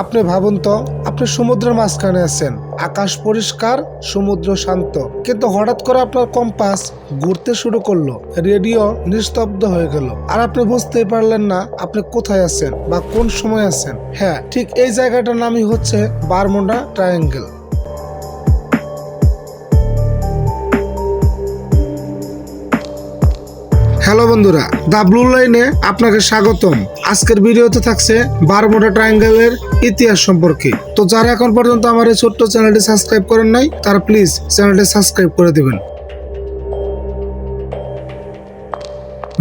আপনি ভাবুন তো, আপনি সমুদ্রের মাঝখানে আছেন, আকাশ পরিষ্কার, সমুদ্র শান্ত, কিন্তু হঠাৎ করে আপনার কম্পাস ঘুরতে শুরু করলো, রেডিও নিস্তব্ধ হয়ে গেল, আর আপনি বুঝতেই পারলেন না আপনি কোথায় আছেন বা কোন সময় আছেন। হ্যাঁ, ঠিক এই জায়গাটার নামই হচ্ছে বারমুডা ট্রায়াঙ্গেল। হ্যালো বন্ধুরা, দ্য ব্লু লাইনে আপনাকে স্বাগতম। আজকের ভিডিওতে থাকছে বারমুডা ট্রায়াঙ্গেলের ইতিহাস সম্পর্কে। তো যারা এখন পর্যন্ত আমার এই ছোট্ট চ্যানেলটি সাবস্ক্রাইব করেন নাই, তারা প্লিজ চ্যানেলটি সাবস্ক্রাইব করে দিবেন।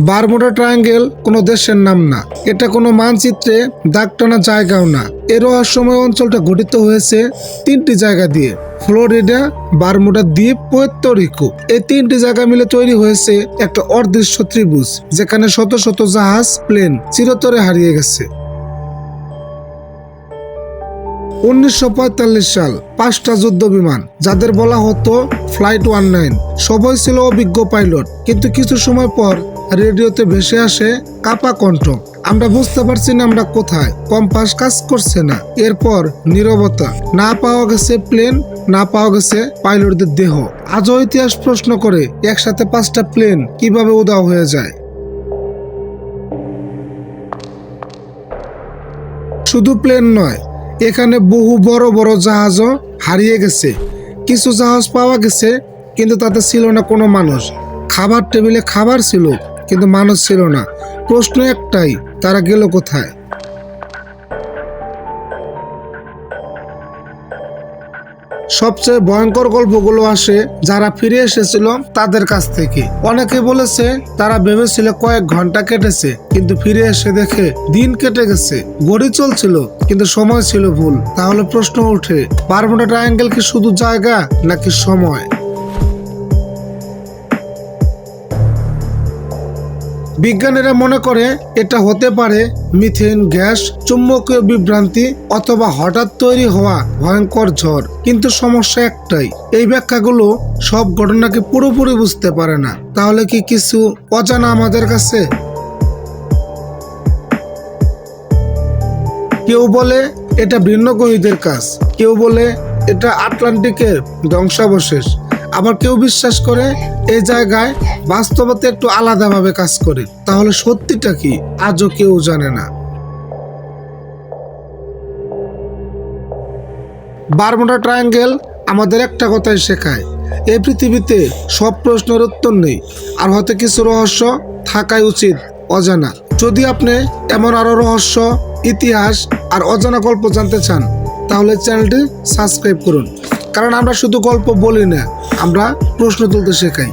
বারমুডা ট্রায়াঙ্গেল কোনো দেশের নাম না, এটা কোনো মানচিত্রে দাগ টানা জায়গাও না। এই রহস্যময় অঞ্চলটা গঠিত হয়েছে তিনটি জায়গা দিয়ে: ফ্লোরিডা, বারমুডা দ্বীপ, পুয়ের্তো রিকো। এই তিনটি জায়গা মিলে তৈরি হয়েছে একটা অদৃশ্য ত্রিভুজ, যেখানে শত শত জাহাজ, প্লেন চিরতরে হারিয়ে গেছে। 1945 সাল 5টা যুদ্ধ বিমান, যাদের বলা হতো ফ্লাইট 19, সবাই ছিল অভিজ্ঞ পাইলট, কিন্তু কিছু সময় পর রেডিওতে ভেসে আসে কাপা কণ্ঠ। আমরা বুঝতে পারছি না আমরা কোথায়, কম্পাস কাজ করছে না। এরপর নীরবতা, না পাওয়া গেছে প্লেন, না পাওয়া গেছে পাইলটদের দেহ। আজও ইতিহাস প্রশ্ন করে একসাথে 5টা প্লেন কিভাবে উধাও হয়ে যায়। শুধু প্লেন নয়, এখানে বহু বড় বড় জাহাজও হারিয়ে গেছে। কিছু জাহাজ পাওয়া গেছে, কিন্তু তাতে ছিল না কোনো মানুষ। খাবার টেবিলে খাবার ছিল, কিন্তু মানুষ ছিল না। প্রশ্ন একটাই, তারা গেল কোথায়? সবচেয়ে ভয়ঙ্কর গল্পগুলো আসে যারা ফিরে এসেছিল তাদের কাছ থেকে। অনেকে বলেছে তারা ভেবেছিল কয়েক ঘন্টা কেটেছে, কিন্তু ফিরে এসে দেখে দিন কেটে গেছে। ঘড়ি চলছিল, কিন্তু সময় ছিল ভুল। তাহলে প্রশ্ন ওঠে, বারমুডা ট্রায়াঙ্গেল কি শুধু জায়গা নাকি সময়? বিজ্ঞানীরা মনে করে এটা হতে পারে মিথেন গ্যাস, চুম্বকীয় বিভ্রান্তি, অথবা হঠাৎ তৈরি হওয়া ভয়ঙ্কর ঝড়। কিন্তু সমস্যা একটাই, এই ব্যাখ্যাগুলো সব ঘটনাকে পুরোপুরি বুঝতে পারে না। তাহলে কি কিছু অজানা আমাদের কাছে? কেউ বলে এটা ভিন্নগ্রহীদের কাজ, কেউ বলে এটা আটলান্টিকের ধ্বংসাবশেষ, আবার কেউ বিশ্বাস করে এই জায়গায় বাস্তবতা একটু আলাদাভাবে কাজ করে। তাহলে সত্যিটা কি, আজও কেউ জানে না। বারমুডা ট্রায়াঙ্গেল আমাদের একটা কথাই শেখায়, এই পৃথিবীতে সব প্রশ্নের উত্তর নেই, আর হয়তো কিছু রহস্য থাকাই উচিত অজানা। যদি আপনি এমন আরো রহস্য, ইতিহাস আর অজানা গল্প জানতে চান, তাহলে চ্যানেলটি সাবস্ক্রাইব করুন। কারণ আমরা শুধু গল্প বলি না, আমরা প্রশ্ন তুলতে শেখাই।